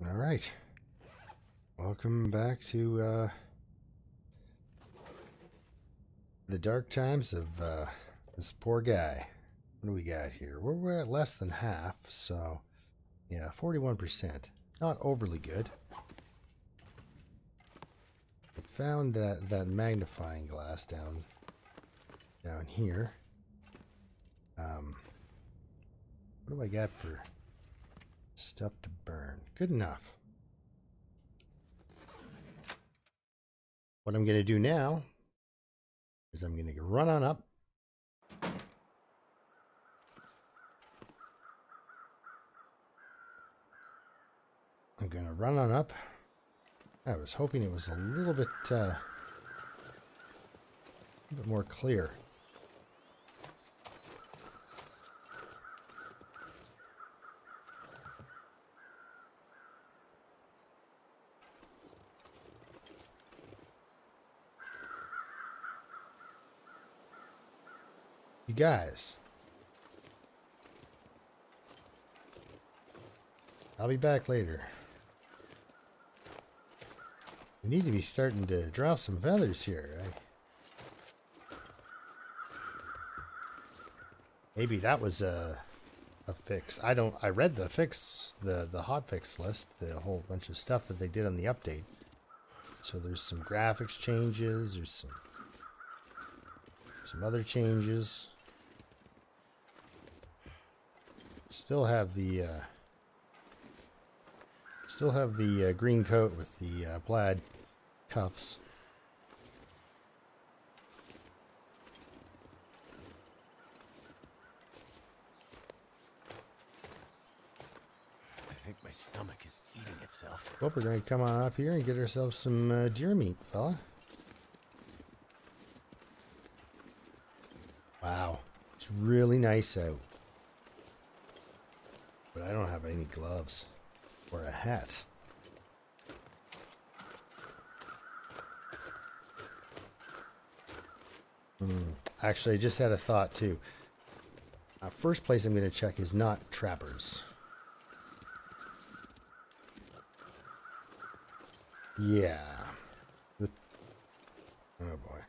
All right. Welcome back to the dark times of this poor guy. What do we got here? We're at less than half, so yeah, 41%. Not overly good. I found that magnifying glass down here. What do I got for stuff to burn? Good enough. What I'm going to do now is I'm going to run on up. I'm going to run on up. I was hoping it was a little bit more clear. You guys, I'll be back later. We need to be starting to draw some feathers here. Maybe that was a fix. I read the fix, the hot fix list, the whole bunch of stuff that they did on the update. So there's some graphics changes, there's some other changes. Still have the green coat with the plaid cuffs. I think my stomach is eating itself. Well, we're going to come on up here and get ourselves some deer meat, fella. Wow, it's really nice out. But I don't have any gloves or a hat. Actually, I just had a thought too. First place I'm going to check is not trappers. Yeah. Oh boy.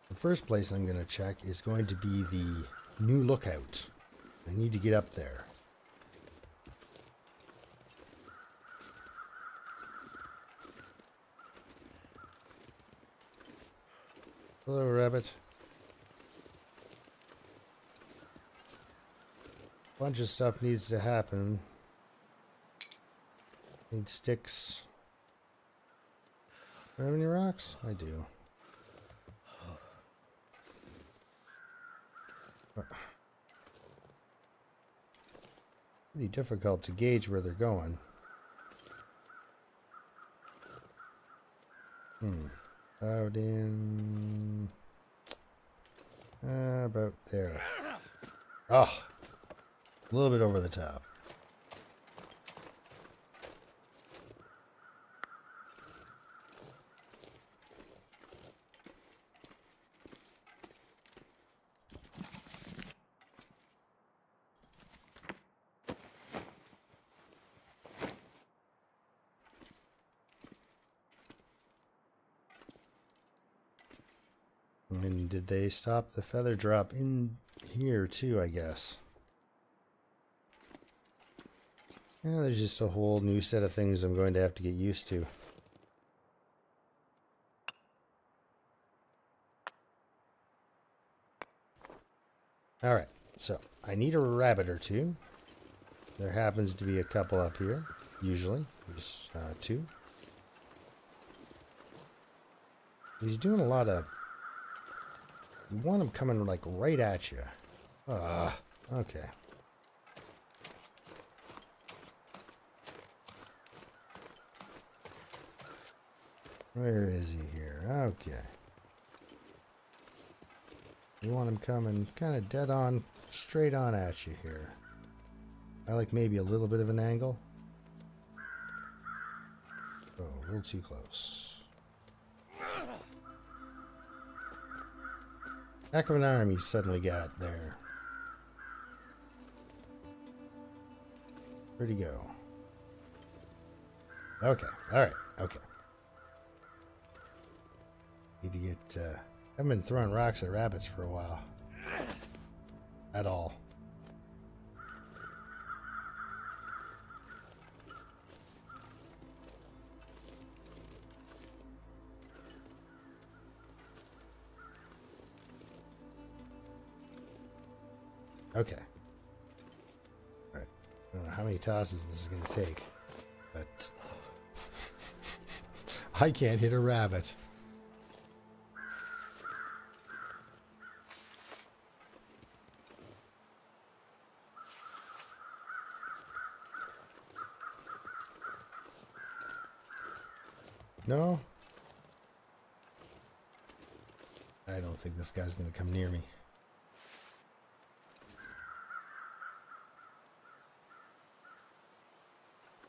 The first place I'm going to check is going to be the new lookout. I need to get up there. Hello, rabbit. Bunch of stuff needs to happen. Need sticks. Do I have any rocks? I do. Pretty difficult to gauge where they're going. Out in... about there. Oh! A little bit over the top. And did they stop the feather drop in here too, I guess? Yeah, there's just a whole new set of things I'm going to have to get used to. Alright, so I need a rabbit or two. There happens to be a couple up here, usually. There's two. He's doing a lot of... You want him coming like right at you. Okay. Where is he here? Okay. You want him coming kind of dead on, straight on at you here. I like maybe a little bit of an angle. Oh, a little too close. Heck of an arm he suddenly got there. Where'd he go? Okay. Alright. Okay. Need to get, haven't been throwing rocks at rabbits for a while. At all. Okay. Alright. I don't know how many tosses this is going to take, but I can't hit a rabbit. No? I don't think this guy's going to come near me.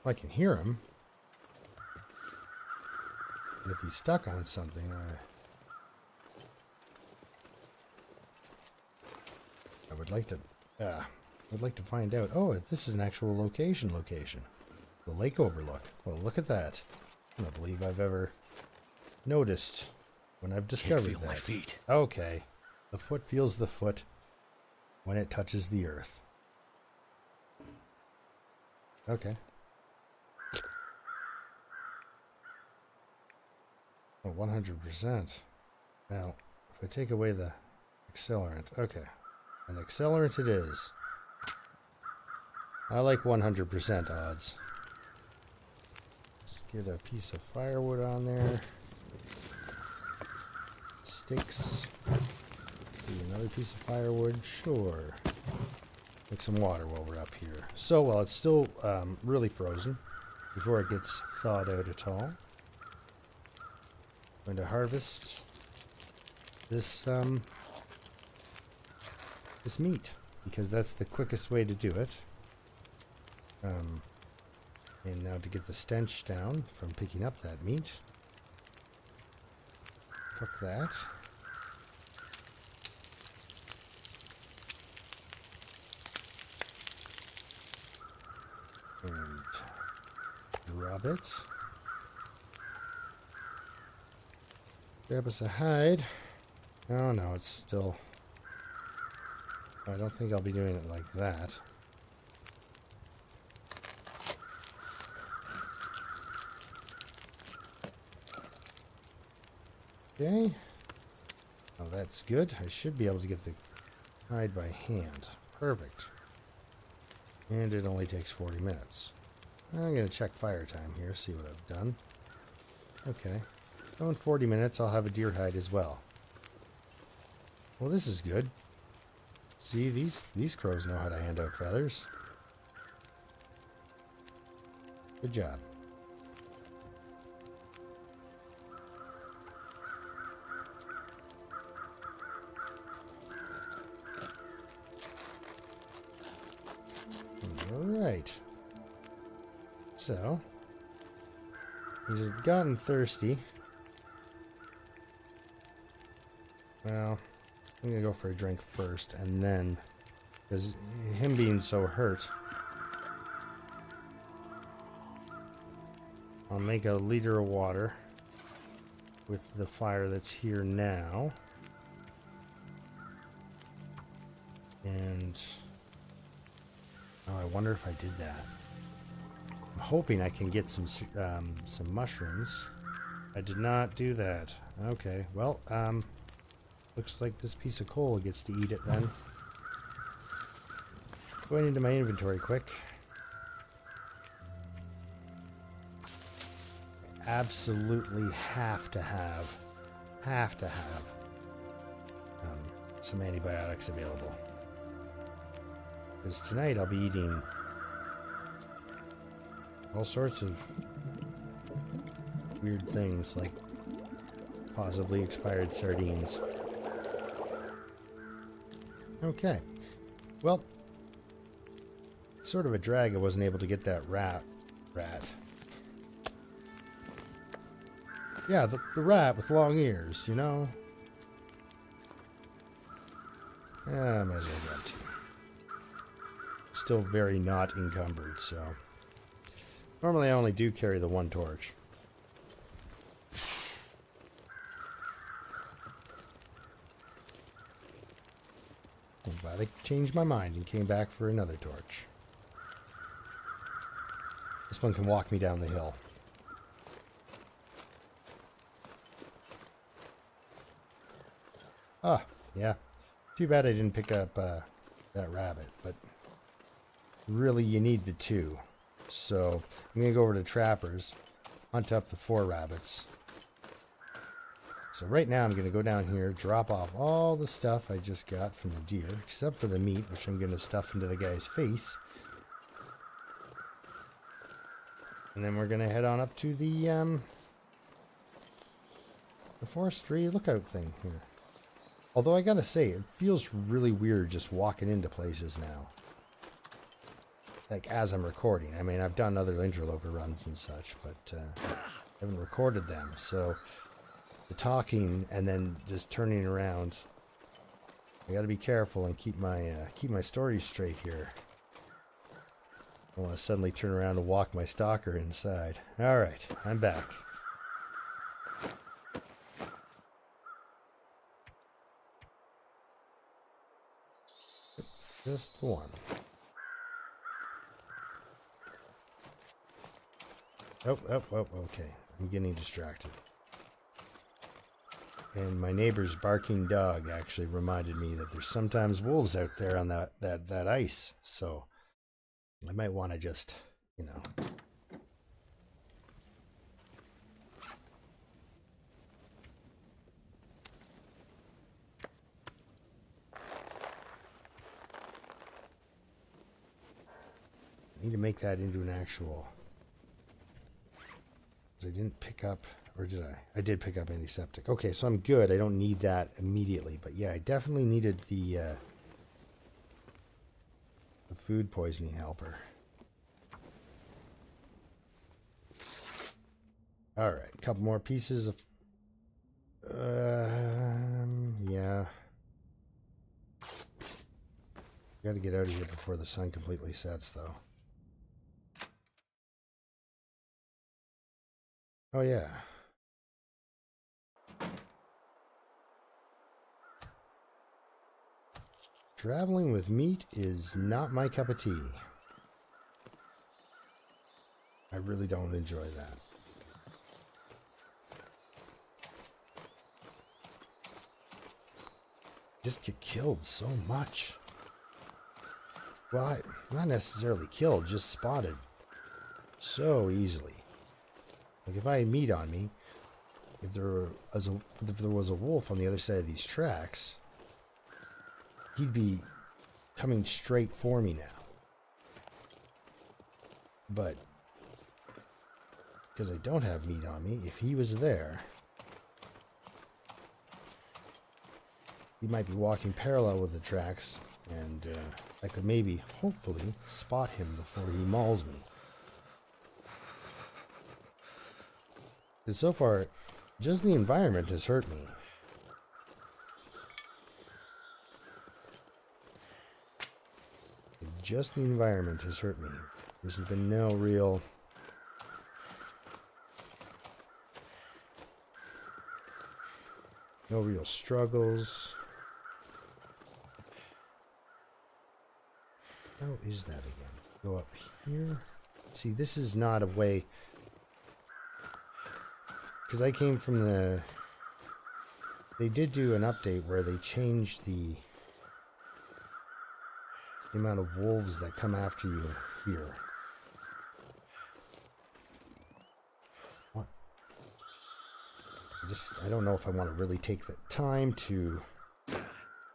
I can hear him. And if he's stuck on something, I would like to find out. Oh, this is an actual location. The lake overlook. Well, look at that. I don't believe I've ever noticed when I've discovered Can't feel that. my feet. Okay. The foot feels the foot when it touches the earth. Okay. Oh, 100%. Now, if I take away the accelerant. Okay. An accelerant it is. I like 100% odds. Let's get a piece of firewood on there. Sticks. Do another piece of firewood. Sure. Make some water while we're up here. So, while it's still really frozen, before it gets thawed out at all, I'm going to harvest this this meat, because that's the quickest way to do it. And now to get the stench down from picking up that meat, cook that. And rub it. Grab us a hide. Oh no, it's still... I don't think I'll be doing it like that. Okay. Oh, that's good. I should be able to get the hide by hand. Perfect. And it only takes 40 minutes. I'm going to check fire time here, see what I've done. Okay. So in 40 minutes, I'll have a deer hide as well. Well, this is good. See, these crows know how to hand out feathers. Good job. Alright. So, he's gotten thirsty. Well, I'm gonna go for a drink first, and then, because him being so hurt, I'll make a liter of water with the fire that's here now. And, oh, I wonder if I did that. I'm hoping I can get some mushrooms. I did not do that. Okay, well, looks like this piece of coal gets to eat it then. Going into my inventory quick. I absolutely have to have some antibiotics available. Because tonight I'll be eating all sorts of weird things, like possibly expired sardines. Okay. Well, sort of a drag I wasn't able to get that rat. Yeah, the rat with long ears, you know? Yeah, I might as well grab two. Still very not encumbered, so... Normally I only do carry the one torch. I'm glad I changed my mind and came back for another torch. This one can walk me down the hill. Ah, yeah. Too bad I didn't pick up that rabbit, but really you need the 2. So I'm going to go over to Trappers, hunt up the 4 rabbits. So right now I'm going to go down here, drop off all the stuff I just got from the deer, except for the meat, which I'm going to stuff into the guy's face. And then we're going to head on up to the forestry lookout thing here. Although I gotta say, it feels really weird just walking into places now. Like, as I'm recording. I mean, I've done other Interloper runs and such, but I haven't recorded them. So, the talking and then just turning around, I gotta be careful and keep my stories straight here. I don't want to suddenly turn around and walk my stalker inside. Alright, I'm back. Just the one. Oh, okay. I'm getting distracted. And my neighbor's barking dog actually reminded me that there's sometimes wolves out there on that ice. So I might want to just, you know. I need to make that into an actual. I didn't pick up, or did I? I did pick up antiseptic. Okay, so I'm good. I don't need that immediately. But yeah, I definitely needed the food poisoning helper. Alright, a couple more pieces of... yeah. Gotta get out of here before the sun completely sets, though. Oh, yeah. Traveling with meat is not my cup of tea. I really don't enjoy that. Just get killed so much. Well, not necessarily killed, just spotted so easily. Like if I had meat on me, if there was a wolf on the other side of these tracks, he'd be coming straight for me now. But because I don't have meat on me, if he was there, he might be walking parallel with the tracks, and I could maybe, hopefully, spot him before he mauls me. Because so far, just the environment has hurt me. Just the environment has hurt me. There's been no real... struggles. How is that again? Go up here. See, this is not a way... Because I came from the... They did do an update where they changed the amount of wolves that come after you here. What? I don't know if I want to really take the time to...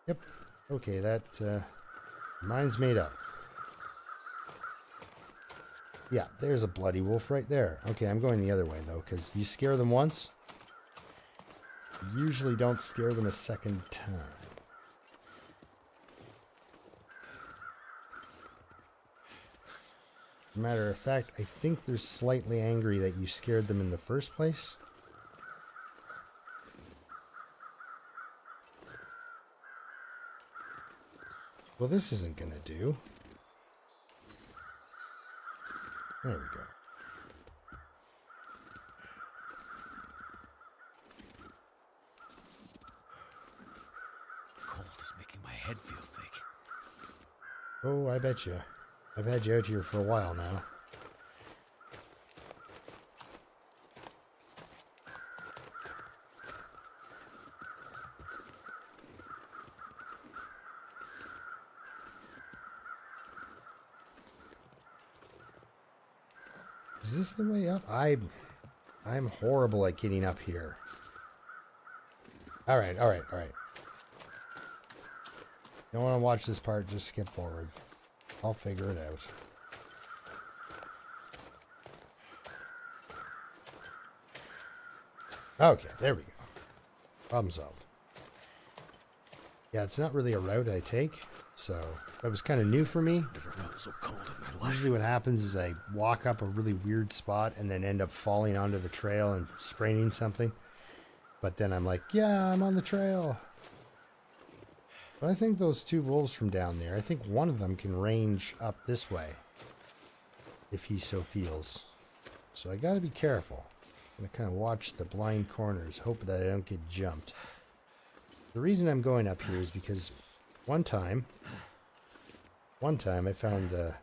Yep. Okay, that... mine's made up. Yeah, there's a bloody wolf right there. Okay, I'm going the other way, though, because you scare them once, you usually don't scare them a second time. Matter of fact, I think they're slightly angry that you scared them in the first place. Well, this isn't gonna do. There we go. Oh, I bet you. I've had you out here for a while now. Is this the way up? I'm horrible at getting up here. All right, all right, all right. You don't want to watch this part, just skip forward. I'll figure it out. Okay, there we go. Problem solved. Yeah, it's not really a route I take, so that was kind of new for me. Never felt so cold in my life. Usually what happens is I walk up a really weird spot and then end up falling onto the trail and spraining something. But then I'm like, yeah, I'm on the trail. But I think those two wolves from down there, I think one of them can range up this way. If he so feels. So I gotta be careful. I'm gonna kind of watch the blind corners, hope that I don't get jumped. The reason I'm going up here is because one time I found the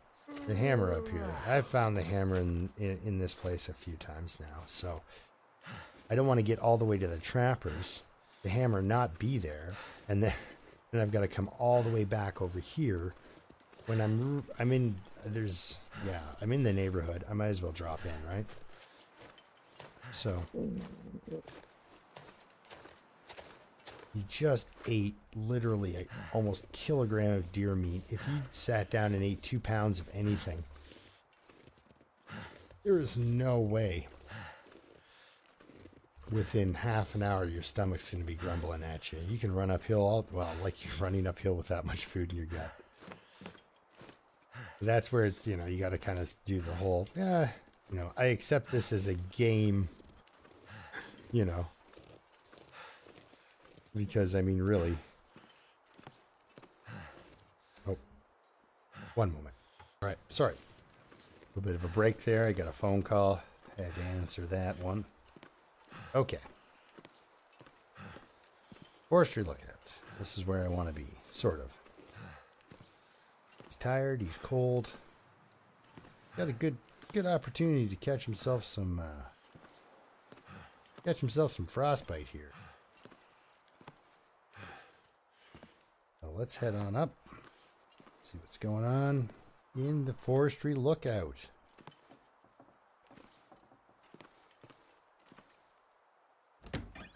hammer up here. I've found the hammer in this place a few times now, so I don't want to get all the way to the trappers, the hammer not be there, and then I've got to come all the way back over here when I'm in the neighborhood. I might as well drop in, right? So he just ate literally almost a kilogram of deer meat. If you sat down and ate 2 pounds of anything, there is no way within half an hour your stomach's going to be grumbling at you. You can run uphill, like you're running uphill with that much food in your gut. That's where it's, you got to kind of do the whole, I accept this as a game, because, I mean, really. Oh, one moment. All right, sorry. A little bit of a break there. I got a phone call. Had to answer that one. Okay. Forestry lookout. This is where I want to be, sort of. He's tired. He's cold. Got a good opportunity to catch himself some frostbite here. So let's head on up. See what's going on in the forestry lookout.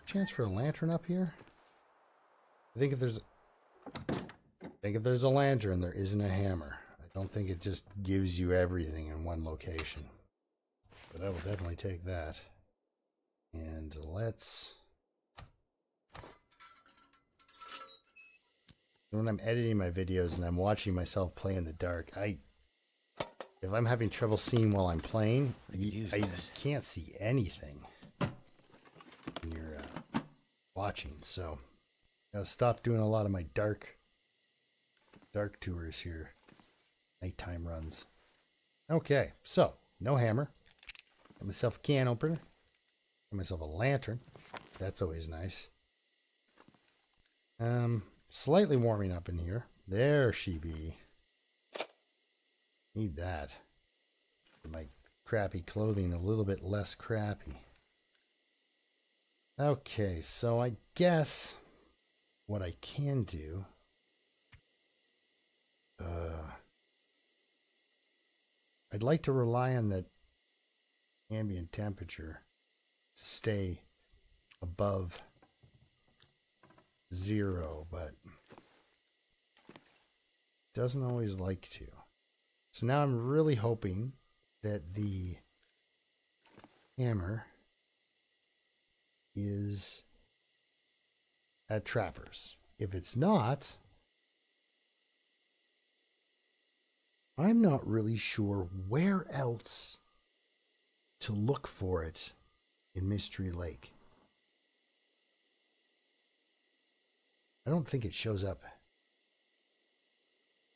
Chance for a lantern up here? I think if there's a lantern, there isn't a hammer. I don't think it just gives you everything in one location. But I will definitely take that. And let's... When I'm editing my videos and I'm watching myself play in the dark, if I'm having trouble seeing while I'm playing, I can't see anything when you're watching. So I gotta stop doing a lot of my dark tours here, nighttime runs. Okay, so no hammer. Got myself a can opener. Got myself a lantern. That's always nice. Slightly warming up in here. There she be. Need that. My crappy clothing a little bit less crappy. Okay, so I guess what I can do, I'd like to rely on the ambient temperature to stay above 0, but doesn't always like to. So now I'm really hoping that the hammer is at trappers. If it's not, I'm not really sure where else to look for it in Mystery Lake. I don't think it shows up.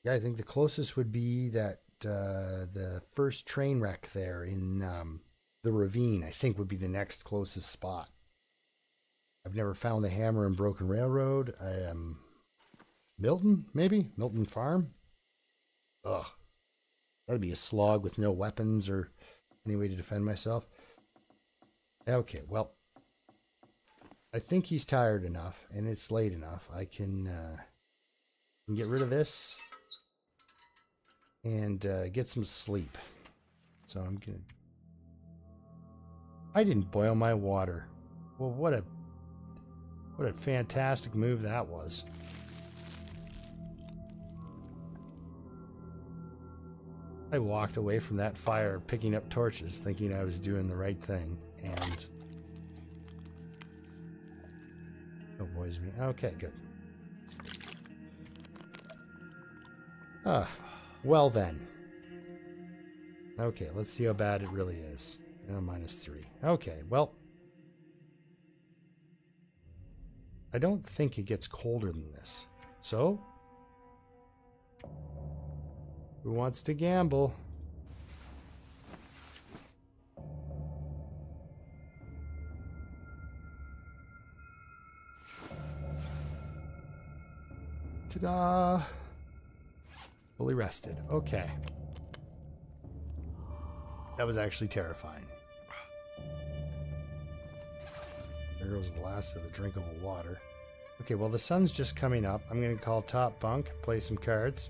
Yeah, I think the closest would be that the first train wreck there in the ravine, I think would be the next closest spot. I've never found the hammer in Broken Railroad. Milton, maybe? Milton Farm? Ugh. That'd be a slog with no weapons or any way to defend myself. Okay, well, I think he's tired enough, and it's late enough. I can get rid of this and get some sleep. So I'm gonna. I didn't boil my water. Well, what a fantastic move that was. I walked away from that fire picking up torches thinking I was doing the right thing, and oh boys me. Okay, good. Well then. Okay, let's see how bad it really is. -3. Okay, well, I don't think it gets colder than this. So, who wants to gamble? Ta-da! Fully rested. Okay. That was actually terrifying. There goes the last of the drinkable water. Okay, well the sun's just coming up. I'm going to call top bunk, play some cards.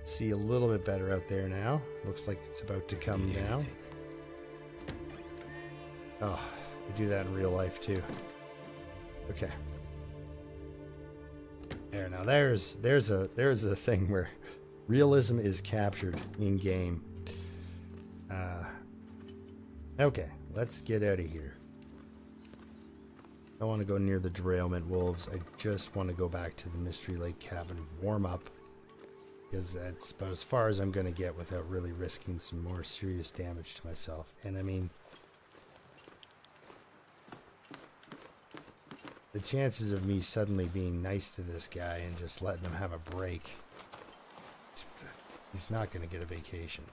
See a little bit better out there now. Looks like it's about to come down. Oh, we do that in real life too. Okay. There, now there's a thing where realism is captured in game. Okay, let's get out of here. I don't want to go near the derailment wolves. I just want to go back to the Mystery Lake cabin, warm up, because that's about as far as I'm going to get without really risking some more serious damage to myself. And I mean, the chances of me suddenly being nice to this guy and just letting him have a break, he's not going to get a vacation.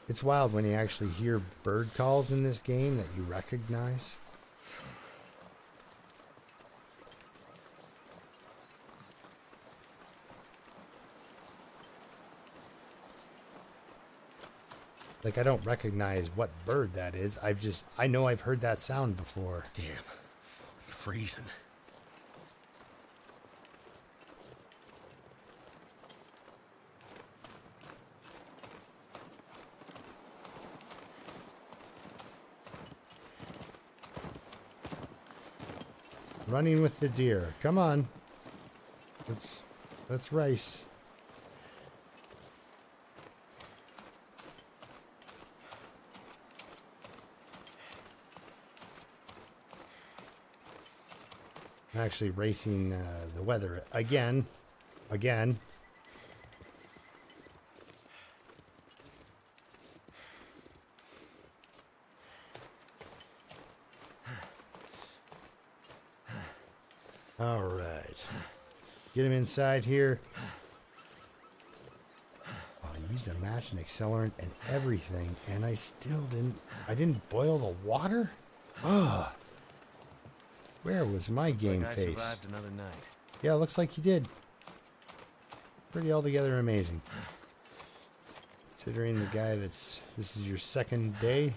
It's wild when you actually hear bird calls in this game that you recognize. Like, I don't recognize what bird that is. I know I've heard that sound before. Damn, I'm freezing. Running with the deer. Come on. Let's race. I'm actually racing the weather again. All right. Get him inside here. Oh, I used a match and accelerant and everything, and I didn't boil the water? Ugh. Where was my game face? Survived another night. Yeah, looks like you did. Pretty altogether amazing. Considering the guy this is your second day.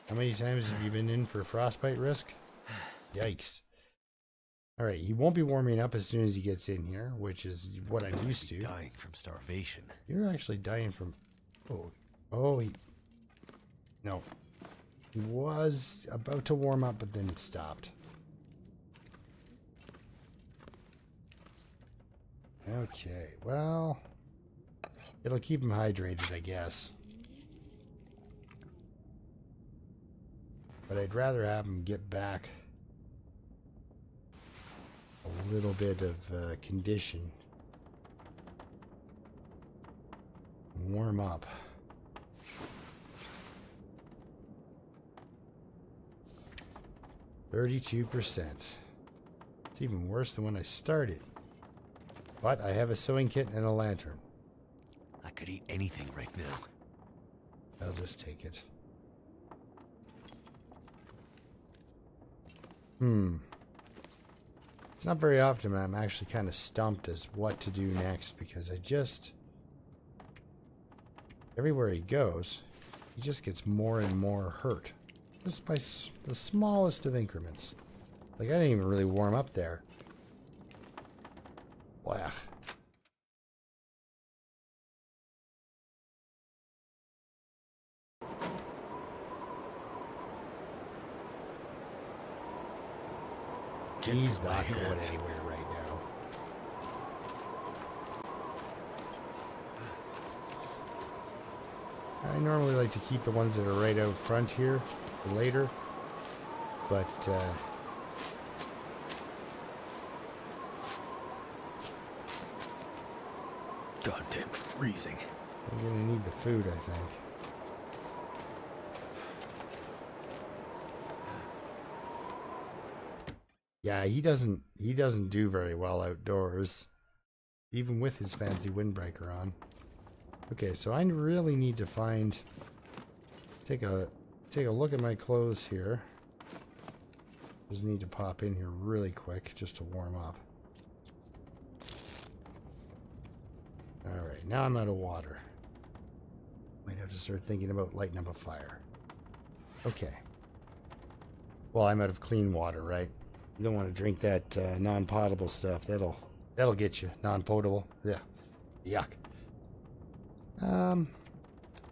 How many times have you been in for frostbite risk? Yikes. Alright, he won't be warming up as soon as he gets in here, which is what I'm used to. Dying from starvation. You're actually dying from... no. He was about to warm up, but then it stopped. Okay, well... it'll keep him hydrated, I guess. But I'd rather have him get back a little bit of condition. Warm up. %32%. It's even worse than when I started. But I have a sewing kit and a lantern. I could eat anything right now. I'll just take it. It's not very often I'm actually kind of stumped as what to do next, because I just... everywhere he goes, he just gets more and more hurt. Just by the smallest of increments. Like, I didn't even really warm up there. Blah. He's not going anywhere right now. I normally like to keep the ones that are right out front here for later, but Goddamn freezing. I'm gonna need the food, I think. Yeah, he doesn't do very well outdoors, even with his fancy windbreaker on. Okay, so I really need to take a look at my clothes here. Just need to pop in here really quick just to warm up. Alright, now I'm out of water. Might have to start thinking about lighting up a fire. Okay. Well, I'm out of clean water, right? You don't want to drink that non-potable stuff. That'll get you. Non-potable. Yeah. Yuck.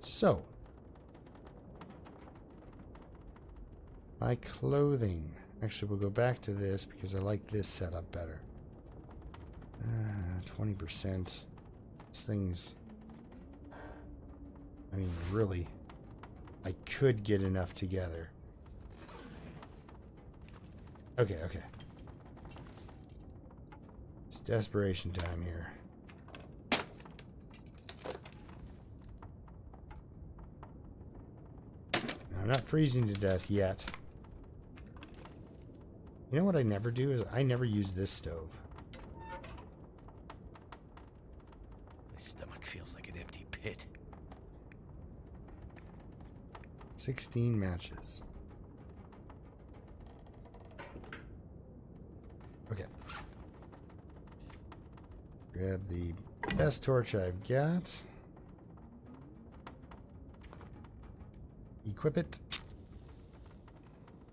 So. My clothing. Actually, we'll go back to this because I like this setup better. 20%. This thing's... I mean, really, I could get enough together. Okay, okay. It's desperation time here. Now, I'm not freezing to death yet. You know what I never do is I never use this stove. My stomach feels like an empty pit. 16 matches. Okay. Grab the best torch I've got. Equip it.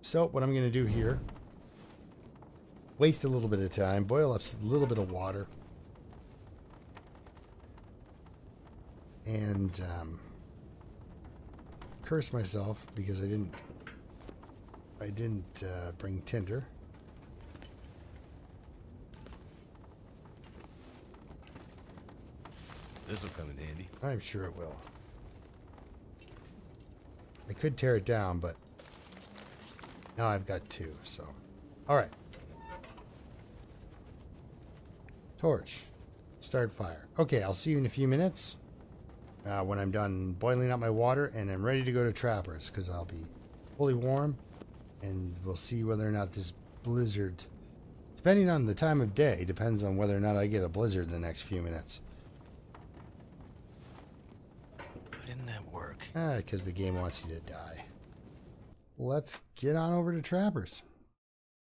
So, what I'm going to do here, waste a little bit of time, boil up a little bit of water, and curse myself because I didn't bring tinder. This will come in handy. I'm sure it will. I could tear it down, but now I've got two, so. Alright. Torch. Start fire. Okay, I'll see you in a few minutes when I'm done boiling up my water and I'm ready to go to Trappers, because I'll be fully warm, and we'll see whether or not this blizzard, depending on the time of day, depends on whether or not I get a blizzard in the next few minutes. Why didn't that work? Because the game wants you to die. Let's get on over to Trappers.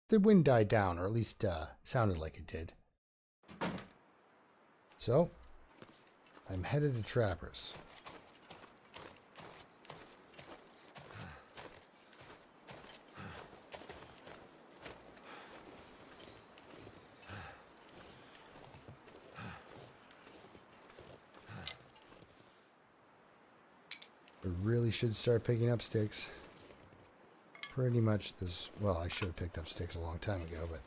The wind died down, or at least sounded like it did. So, I'm headed to Trappers. I really should start picking up sticks. Pretty much this... Well, I should have picked up sticks a long time ago, but...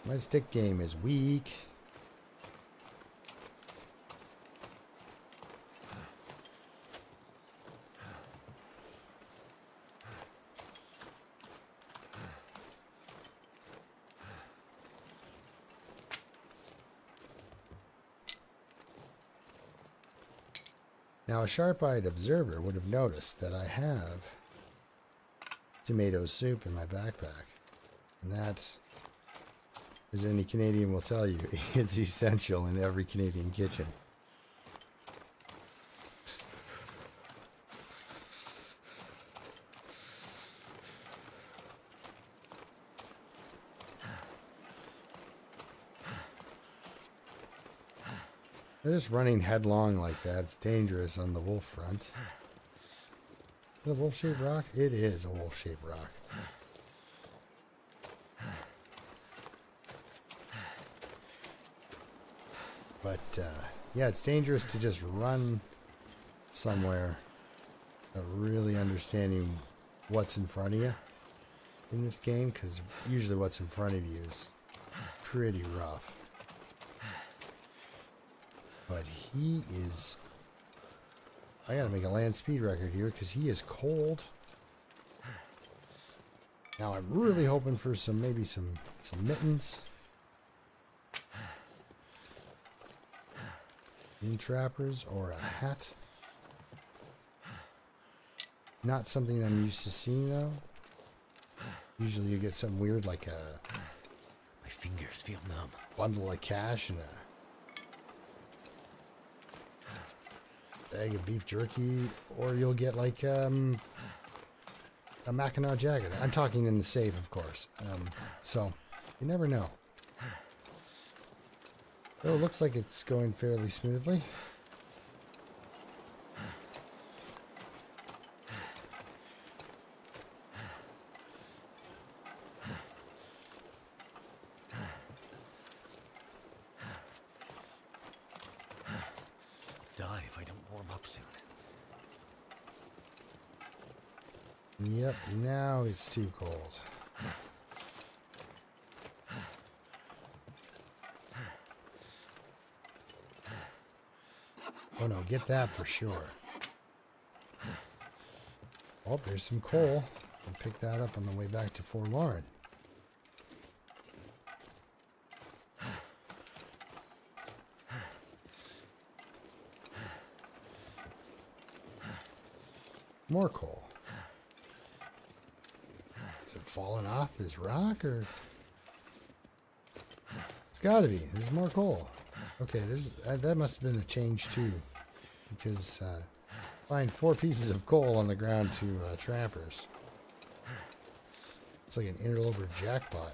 my stick game is weak. Now, a sharp-eyed observer would have noticed that I have tomato soup in my backpack. And that, as any Canadian will tell you, is essential in every Canadian kitchen. Just running headlong like that, it's dangerous on the wolf front. Is it a wolf-shaped rock? It is a wolf-shaped rock. But, yeah, it's dangerous to just run somewhere without really understanding what's in front of you in this game, because usually what's in front of you is pretty rough. But he is... I gotta make a land speed record here because he is cold. Now I'm really hoping for maybe some mittens. Trappers or a hat. Not something I'm used to seeing though. Usually you get something weird like a... My fingers feel numb. Bundle of cash and a bag of beef jerky, or you'll get like a Mackinac jacket. I'm talking in the safe, of course. So you never know. Oh, it looks like it's going fairly smoothly. Die if I don't warm up soon. Yep, now it's too cold. Oh no, get that for sure. Oh, there's some coal. I'll pick that up on the way back to Forlorn. More coal. Is it falling off this rock, or? It's gotta be. There's more coal. Okay, that must have been a change too, because find 4 pieces of coal on the ground to trappers. It's like an interloper jackpot.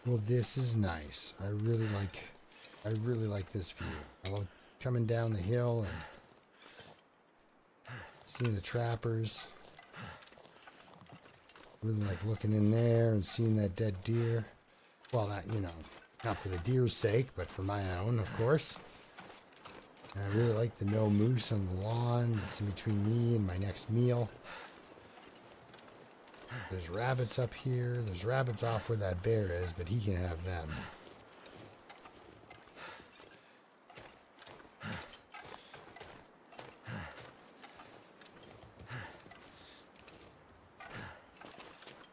Well, this is nice. I really like this view. I love coming down the hill and seeing the trappers. Really like looking in there and seeing that dead deer. Well, not, you know, not for the deer's sake, but for my own, of course. And I really like the no moose on the lawn. It's in between me and my next meal. There's rabbits up here. There's rabbits off where that bear is, but he can have them.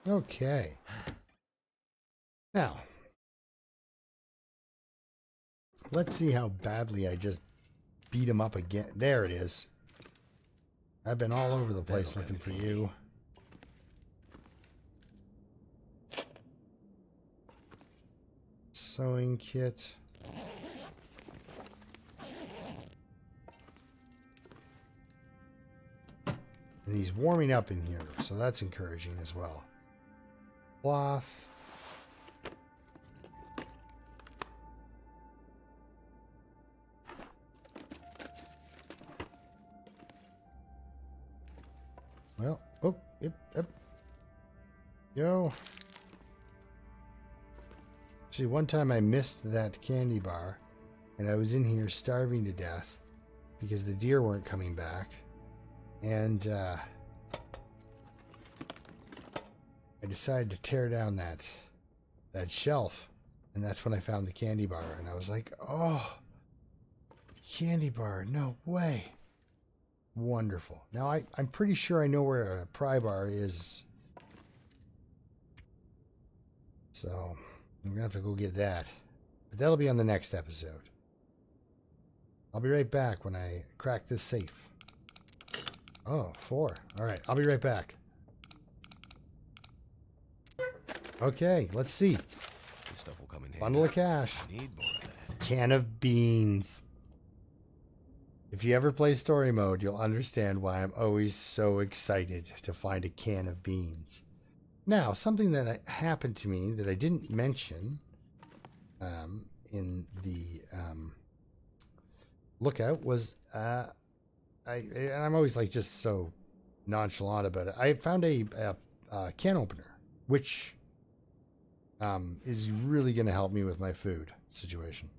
Okay. Now, let's see how badly I just beat him up again. There it is. I've been all over the place looking for you. Sewing kit. And he's warming up in here, so that's encouraging as well. Cloth. Well, oh, yep. Yo. Actually, one time I missed that candy bar, and I was in here starving to death because the deer weren't coming back. And I decided to tear down that shelf, and that's when I found the candy bar, and I was like, oh, candy bar, no way. Wonderful. Now I'm pretty sure I know where a pry bar is, so I'm gonna have to go get that, but that'll be on the next episode. I'll be right back when I crack this safe. Oh, 4. All right, I'll be right back. Okay, let's see. This stuff will come in handy. Bundle of cash. Need more of that. Can of beans. If you ever play story mode, you'll understand why I'm always so excited to find a can of beans. Now, something that happened to me that I didn't mention in the lookout was I'm always like just so nonchalant about it. I found a can opener, which is really going to help me with my food situation.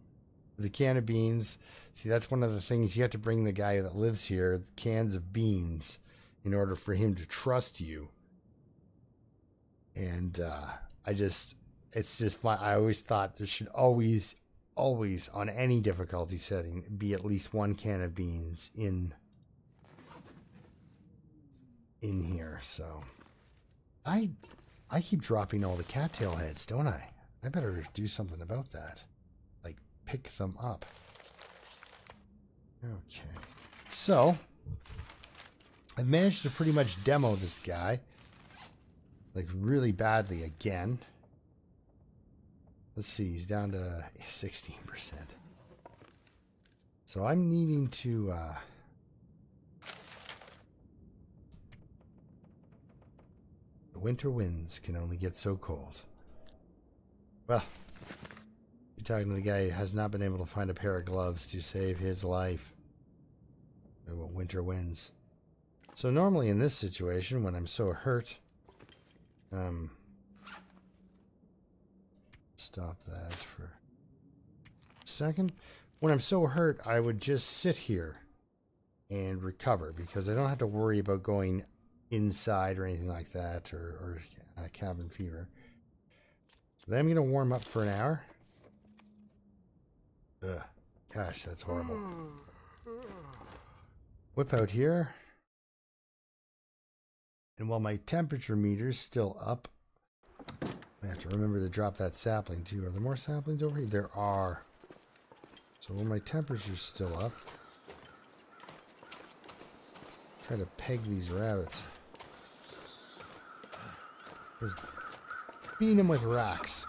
The can of beans, see, that's one of the things you have to bring the guy that lives here cans of beans in order for him to trust you. And it's just fun. I always thought there should always on any difficulty setting be at least one can of beans in here. So I keep dropping all the cattail heads, don't I? I better do something about that. Like pick them up. Okay. So I've managed to pretty much demo this guy. Like really badly again. Let's see, he's down to 16%. So I'm needing to the winter winds can only get so cold. Well, you're talking to the guy who has not been able to find a pair of gloves to save his life. Winter winds. So normally in this situation, when I'm so hurt, stop that for a second. When I'm so hurt, I would just sit here and recover because I don't have to worry about going inside or anything like that, or cabin fever. But I'm going to warm up for an hour. Ugh. Gosh, that's horrible. Whip out here. And while my temperature meter's still up, I have to remember to drop that sapling too. Are there more saplings over here? There are. So when my temperature's still up, try to peg these rabbits. Just beat them with rocks.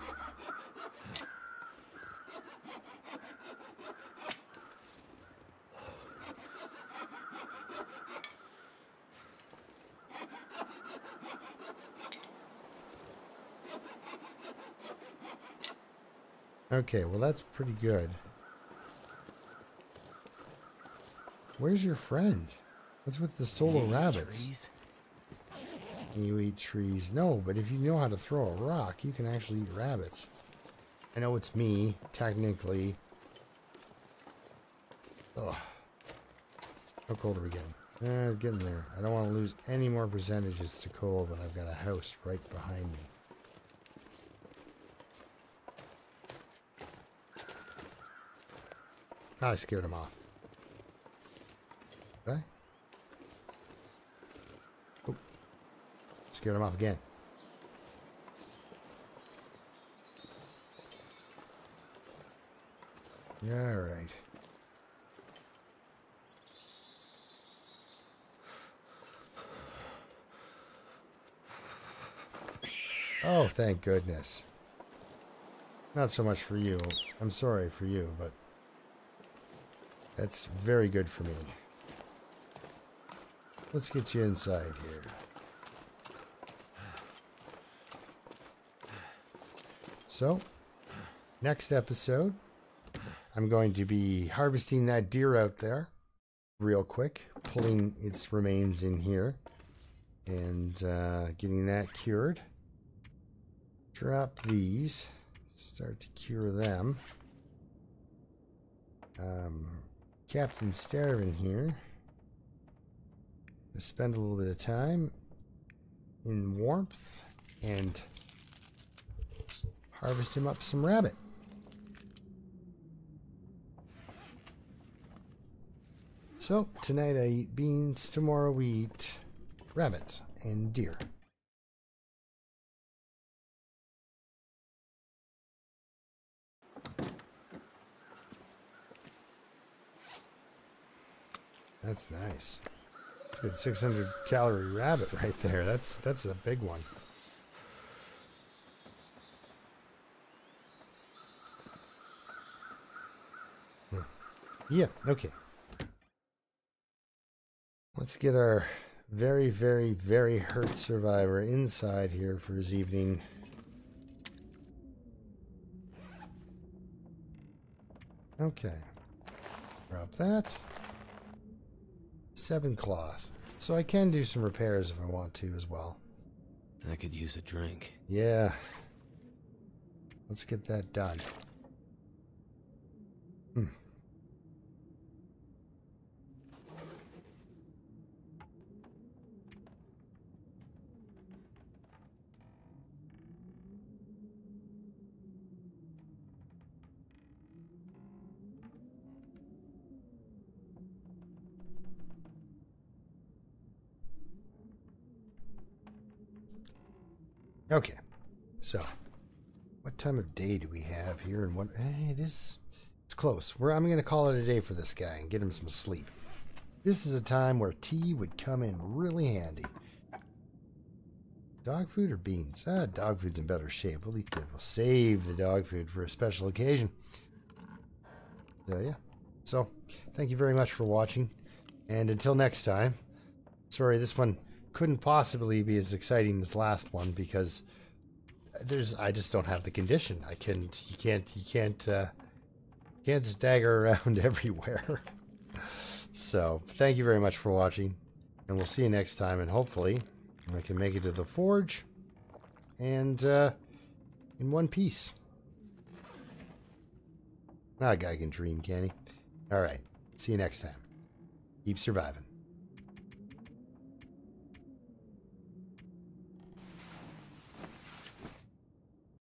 Okay, well that's pretty good. Where's your friend? What's with the solo rabbits? Trees? You eat trees. No, but if you know how to throw a rock, you can actually eat rabbits. I know it's me, technically. Ugh. How cold are we getting? It's getting there. I don't want to lose any more percentages to cold when I've got a house right behind me. I scared him off. Okay. Oh. Scared him off again. Yeah, all right. Oh, thank goodness. Not so much for you. I'm sorry for you, but that's very good for me. Let's get you inside here. So, next episode, I'm going to be harvesting that deer out there real quick, pulling its remains in here, and getting that cured. Drop these start to cure them. Captain Starvin here. Let's spend a little bit of time in warmth and harvest him up some rabbit. So, tonight I eat beans, tomorrow we eat rabbit and deer. That's nice. It's a good 600 calorie rabbit right there. That's a big one. Yeah, okay. Let's get our very, very, very hurt survivor inside here for his evening. Okay. Drop that. 7 cloth. So I can do some repairs if I want to as well. I could use a drink. Yeah. Let's get that done. Okay, so what time of day do we have here? And what? Hey, it's close. I'm going to call it a day for this guy and get him some sleep. This is a time where tea would come in really handy. Dog food or beans? Dog food's in better shape. We'll save the dog food for a special occasion. Yeah. So, thank you very much for watching, and until next time. Sorry, this one couldn't possibly be as exciting as last one because I just don't have the condition. You can't stagger around everywhere. So thank you very much for watching, and we'll see you next time, and hopefully I can make it to the forge and in one piece. Now a guy can dream, can he? All right, see you next time. Keep surviving.